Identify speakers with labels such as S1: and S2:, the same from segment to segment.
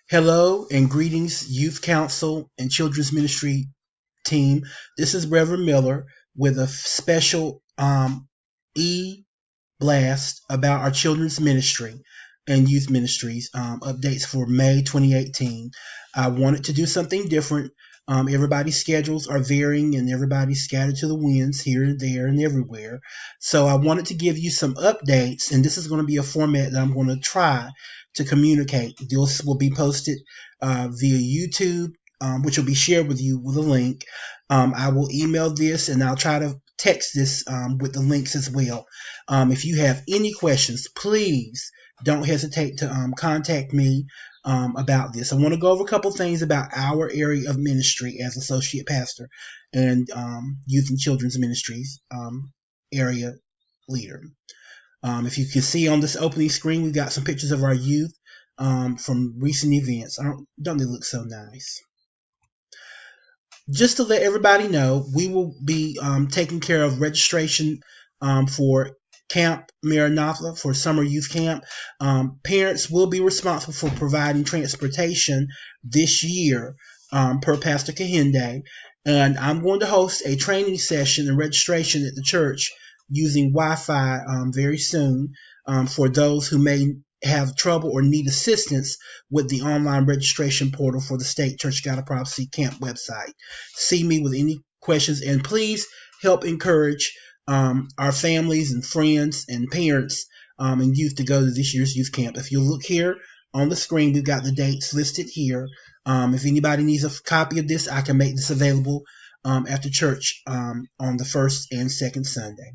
S1: Hello and greetings, Youth Council and Children's Ministry team. This is Reverend Miller with a special e blast about our children's ministry and youth ministries updates for May 2018. I wanted to do something different. Everybody's schedules are varying and everybody's scattered to the winds here and there and everywhere. So I wanted to give you some updates, and this is going to be a format that I'm going to try to communicate. This will be posted via YouTube, which will be shared with you with a link. I will email this and I'll try to text this with the links as well. If you have any questions, please don't hesitate to contact me about this. I want to go over a couple things about our area of ministry as associate pastor and youth and children's ministries area leader. If you can see on this opening screen, we've got some pictures of our youth from recent events. Don't they look so nice? Just to let everybody know, we will be taking care of registration for Camp Maranatha for summer youth camp. Parents will be responsible for providing transportation this year per Pastor Kahinde. And I'm going to host a training session and registration at the church using Wi-Fi very soon for those who may have trouble or need assistance with the online registration portal for the State Church of God of Prophecy Camp website. See me with any questions, and please help encourage our families and friends and parents and youth to go to this year's youth camp. If you look here on the screen, we've got the dates listed here. If anybody needs a copy of this, I can make this available after church on the first and second Sunday.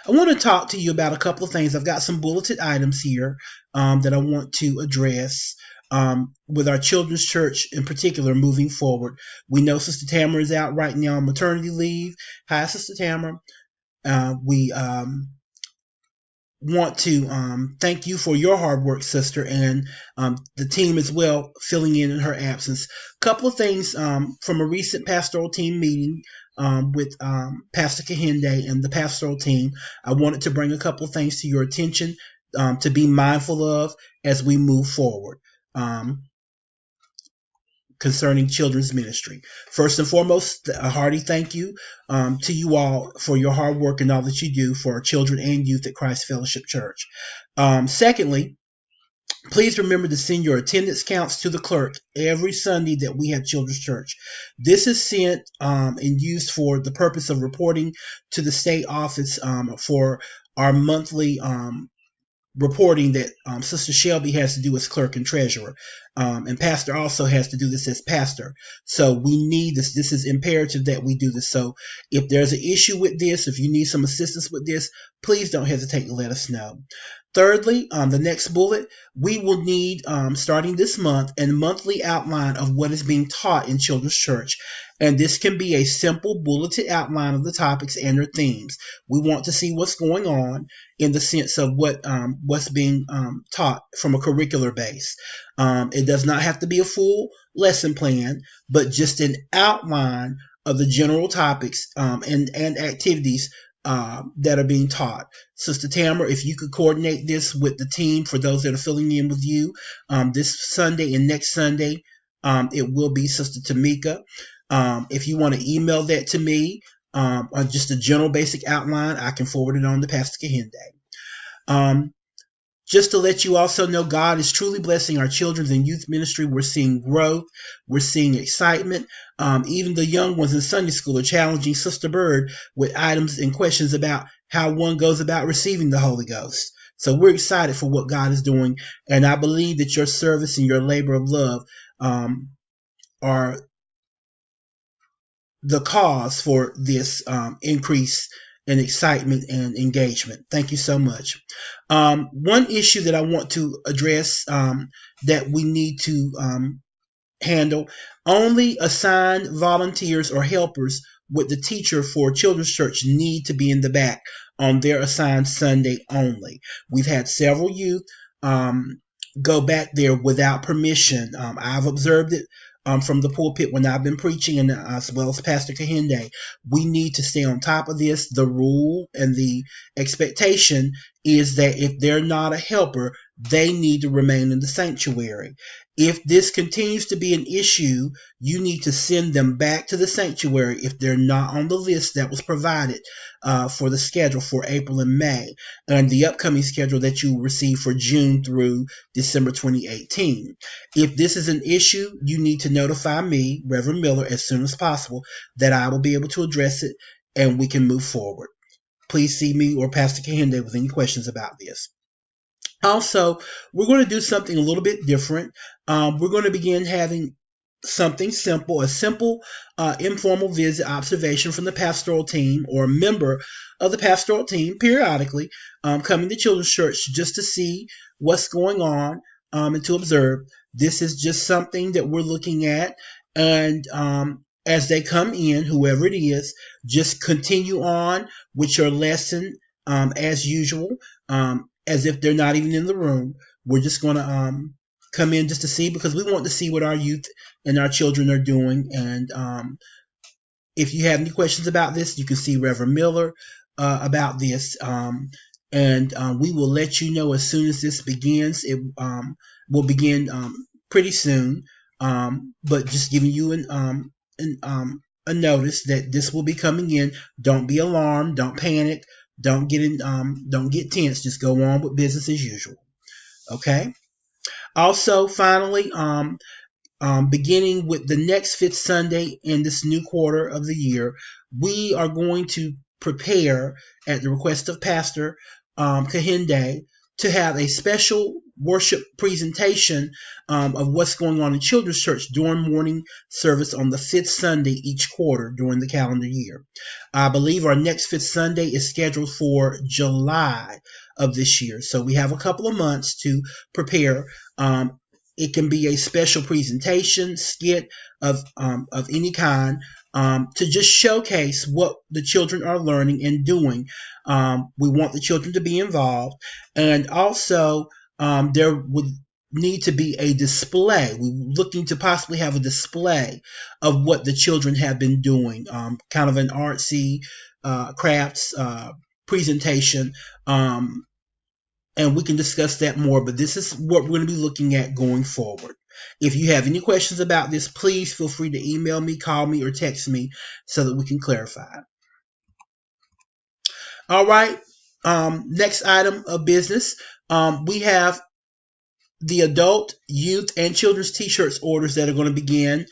S1: I want to talk to you about a couple of things. I've got some bulleted items here that I want to address with our children's church in particular moving forward. We know Sister Tamara is out right now on maternity leave. Hi, Sister Tamara. We want to thank you for your hard work, sister, and the team as well, filling in her absence. A couple of things from a recent pastoral team meeting with Pastor Kahinde and the pastoral team. I wanted to bring a couple of things to your attention to be mindful of as we move forward concerning children's ministry. First and foremost, a hearty thank you to you all for your hard work and all that you do for our children and youth at Christ Fellowship Church. Secondly, please remember to send your attendance counts to the clerk every Sunday that we have children's church. This is sent and used for the purpose of reporting to the state office for our monthly reporting that Sister Shelby has to do as clerk and treasurer. And Pastor also has to do this as pastor. So we need this. This is imperative that we do this. So if there's an issue with this, if you need some assistance with this, please don't hesitate to let us know. Thirdly, the next bullet, we will need, starting this month, a monthly outline of what is being taught in children's church. And this can be a simple bulleted outline of the topics and their themes. We want to see what's going on in the sense of what's being taught from a curricular base. It does not have to be a full lesson plan, but just an outline of the general topics and activities that are being taught. Sister Tamara, if you could coordinate this with the team for those that are filling in with you this Sunday and next Sunday, it will be Sister Tamika. If you want to email that to me, or just a general basic outline, I can forward it on to Pastor Kahinde. Just to let you also know, God is truly blessing our children's and youth ministry. We're seeing growth. We're seeing excitement. Even the young ones in Sunday school are challenging Sister Bird with items and questions about how one goes about receiving the Holy Ghost. So we're excited for what God is doing. And I believe that your service and your labor of love are the cause for this increase in excitement and engagement. Thank you so much. One issue that I want to address that we need to handle, only assigned volunteers or helpers with the teacher for children's church need to be in the back on their assigned Sunday only. We've had several youth go back there without permission. I've observed it from the pulpit when I've been preaching, and as well as Pastor Kahinde. We need to stay on top of this. The rule and the expectation is that if they're not a helper, they need to remain in the sanctuary. If this continues to be an issue, you need to send them back to the sanctuary if they're not on the list that was provided for the schedule for April and May, and the upcoming schedule that you will receive for June through December 2018. If this is an issue, you need to notify me, Reverend Miller, as soon as possible, that I will be able to address it and we can move forward. Please see me or Pastor Kahinde with any questions about this. Also, we're going to do something a little bit different. We're going to begin having something simple, a simple informal visit observation from the pastoral team or a member of the pastoral team periodically coming to Children's Church just to see what's going on and to observe. This is just something that we're looking at, and as they come in, whoever it is, just continue on with your lesson as usual, as if they're not even in the room. We're just going to come in just to see, because we want to see what our youth and our children are doing. And if you have any questions about this, you can see Reverend Miller about this. And we will let you know as soon as this begins. It will begin pretty soon, but just giving you a notice that this will be coming in. Don't be alarmed. Don't panic. Don't get tense. Just go on with business as usual. Okay. Also, finally, beginning with the next fifth Sunday in this new quarter of the year, we are going to prepare, at the request of Pastor Kahinde, to have a special worship presentation of what's going on in Children's Church during morning service on the fifth Sunday each quarter during the calendar year. I believe our next fifth Sunday is scheduled for July of this year, so we have a couple of months to prepare. It can be a special presentation, skit of any kind, to just showcase what the children are learning and doing. We want the children to be involved, and also there would need to be a display. We're looking to possibly have a display of what the children have been doing, kind of an artsy crafts presentation, and we can discuss that more, but this is what we're going to be looking at going forward. If you have any questions about this, please feel free to email me, call me, or text me so that we can clarify. All right, next item of business. We have the adult, youth, and children's t-shirts orders that are going to begin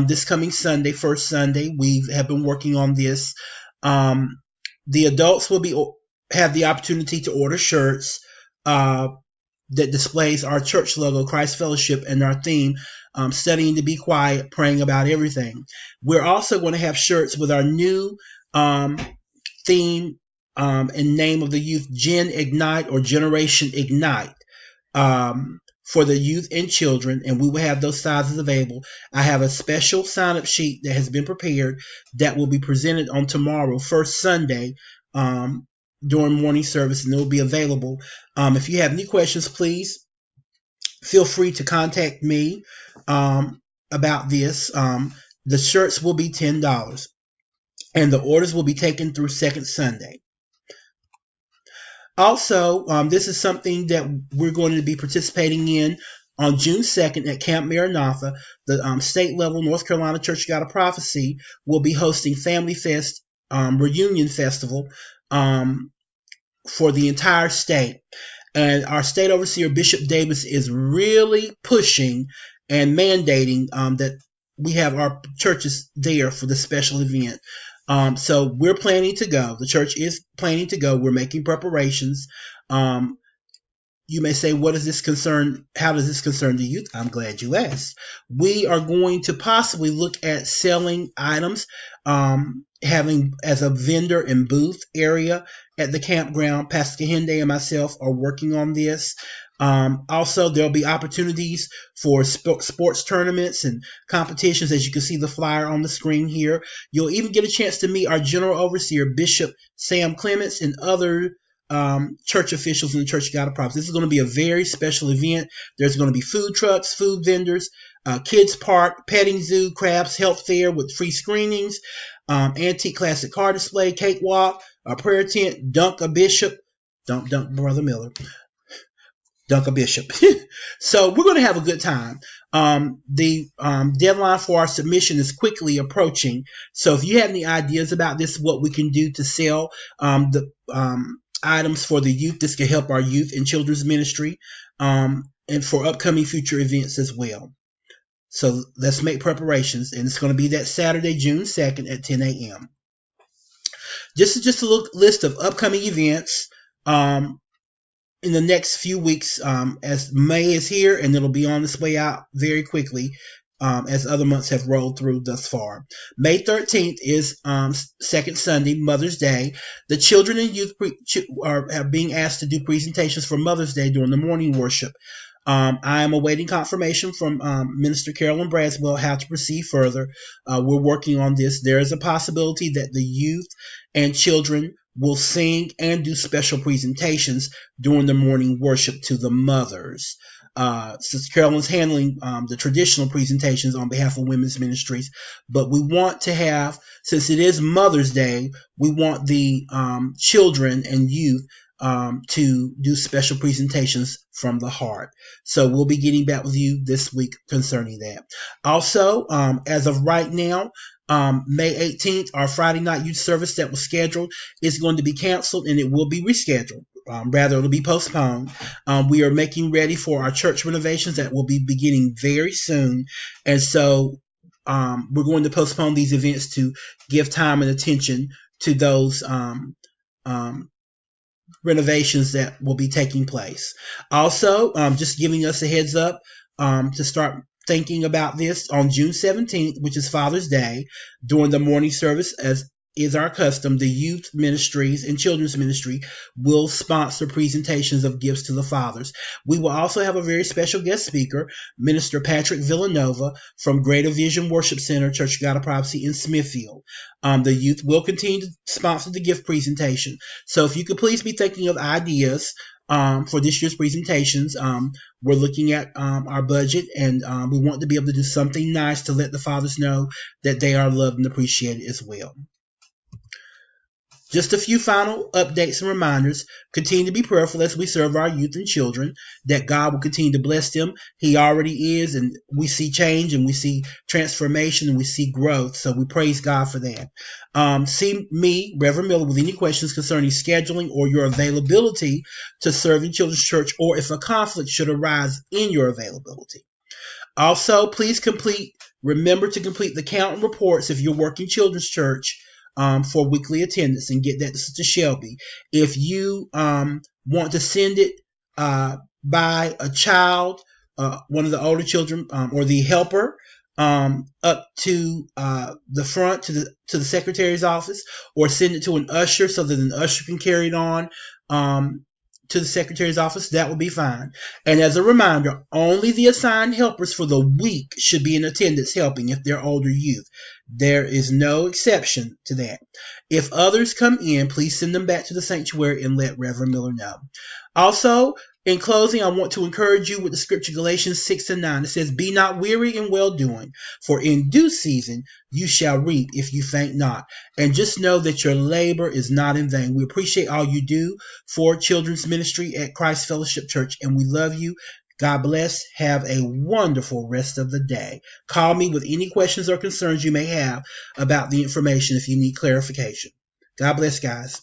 S1: this coming Sunday, first Sunday. We have been working on this. The adults will have the opportunity to order shirts that displays our church logo, Christ Fellowship, and our theme, studying to be quiet, praying about everything. We're also going to have shirts with our new theme and name of the youth, Gen Ignite or Generation Ignite, for the youth and children, and we will have those sizes available. I have a special sign-up sheet that has been prepared that will be presented on tomorrow, first Sunday, during morning service, and it will be available. If you have any questions, please feel free to contact me about this. The shirts will be $10, and the orders will be taken through second Sunday. Also, this is something that we're going to be participating in on June 2nd at Camp Maranatha. The state level North Carolina Church of God of Prophecy will be hosting Family Fest Reunion Festival for the entire state. And our state overseer, Bishop Davis, is really pushing and mandating that we have our churches there for the special event. So we're planning to go. The church is planning to go. We're making preparations. You may say, what does this concern? How does this concern the youth? I'm glad you asked. We are going to possibly look at selling items, having as a vendor and booth area at the campground. Pastor Kahinde and myself are working on this. Also, there'll be opportunities for sports tournaments and competitions, as you can see the flyer on the screen here. You'll even get a chance to meet our General Overseer, Bishop Sam Clements, and other church officials in the Church of God of Prophecy. This is going to be a very special event. There's going to be food trucks, food vendors, kids park, petting zoo, crafts, health fair with free screenings, antique classic car display, cakewalk, a prayer tent, dunk a bishop, dunk Brother Miller, Duncan Bishop. So we're going to have a good time. The deadline for our submission is quickly approaching. So if you have any ideas about this, what we can do to sell the items for the youth, this can help our youth and children's ministry, and for upcoming future events as well. So let's make preparations, and it's going to be that Saturday, June 2nd at 10 a.m. Just a list of upcoming events in the next few weeks, as May is here, and it'll be on its way out very quickly, as other months have rolled through thus far. May 13th is second Sunday, Mother's Day. The children and youth are being asked to do presentations for Mother's Day during the morning worship. I am awaiting confirmation from Minister Carolyn Braswell how to proceed further. We're working on this. There is a possibility that the youth and children will sing and do special presentations during the morning worship to the mothers. Sister Carolyn's handling the traditional presentations on behalf of women's ministries, but we want to have, since it is Mother's Day, we want the children and youth to do special presentations from the heart. So we'll be getting back with you this week concerning that. Also, as of right now, May 18th, our Friday night youth service that was scheduled is going to be canceled, and it will be rescheduled. Rather, it'll be postponed. We are making ready for our church renovations that will be beginning very soon. And so we're going to postpone these events to give time and attention to those renovations that will be taking place. Also, just giving us a heads up to start thinking about this on June 17th, which is Father's Day, during the morning service, as is our custom, the youth ministries and children's ministry will sponsor presentations of gifts to the fathers. We will also have a very special guest speaker, Minister Patrick Villanova from Greater Vision Worship Center, Church of God of Prophecy in Smithfield. The youth will continue to sponsor the gift presentation. So if you could please be thinking of ideas for this year's presentations. We're looking at our budget, and we want to be able to do something nice to let the fathers know that they are loved and appreciated as well. Just a few final updates and reminders. Continue to be prayerful as we serve our youth and children, that God will continue to bless them. He already is, and we see change, and we see transformation, and we see growth. So we praise God for that. See me, Reverend Miller, with any questions concerning scheduling or your availability to serve in Children's Church, or if a conflict should arise in your availability. Also, please remember to complete the count and reports if you're working Children's Church for weekly attendance, and get that to Sister Shelby. If you want to send it by a child, one of the older children, or the helper, up to the front to the secretary's office, or send it to an usher so that an usher can carry it on to the secretary's office, that will be fine. And as a reminder, only the assigned helpers for the week should be in attendance helping if they're older youth. There is no exception to that. If others come in, please send them back to the sanctuary and let Reverend Miller know. Also, in closing, I want to encourage you with the scripture Galatians 6:9. It says, "Be not weary in well-doing, for in due season you shall reap if you faint not." And just know that your labor is not in vain. We appreciate all you do for children's ministry at Christ Fellowship Church, and we love you. God bless. Have a wonderful rest of the day. Call me with any questions or concerns you may have about the information if you need clarification. God bless, guys.